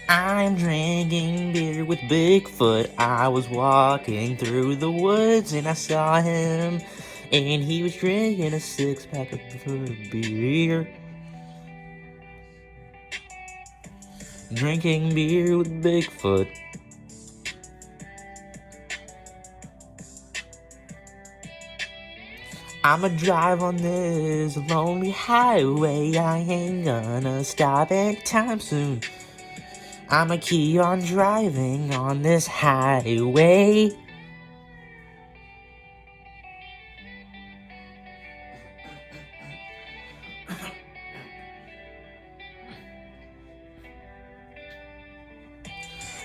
I'm drinking beer with Bigfoot. I was walking through the woods and I saw him, and he was drinking a 6-pack of beer. Drinking beer with Bigfoot. I'ma drive on this lonely highway. I ain't gonna stop anytime soon. I'ma keep on driving on this highway.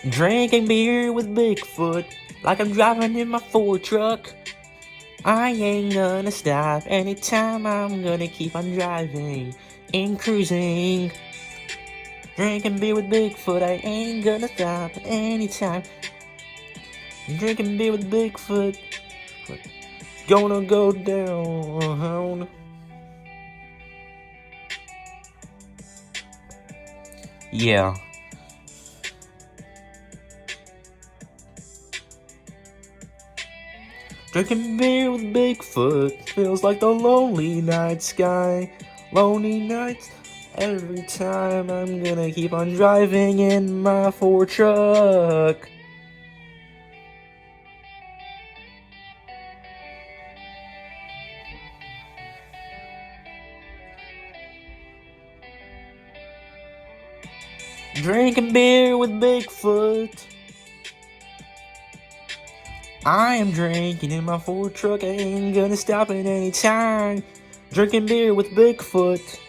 Drinking beer with Bigfoot, like I'm driving in my Ford truck. I ain't gonna stop anytime. I'm gonna keep on driving and cruising. Drinking beer with Bigfoot, I ain't gonna stop anytime. Drinking beer with Bigfoot, gonna go down. Yeah. Drinking beer with Bigfoot feels like the lonely night sky. Lonely nights every time. I'm gonna keep on driving in my Ford truck. Drinking beer with Bigfoot. I am drinking in my Ford truck. I ain't gonna stop at any time. Drinking beer with Bigfoot.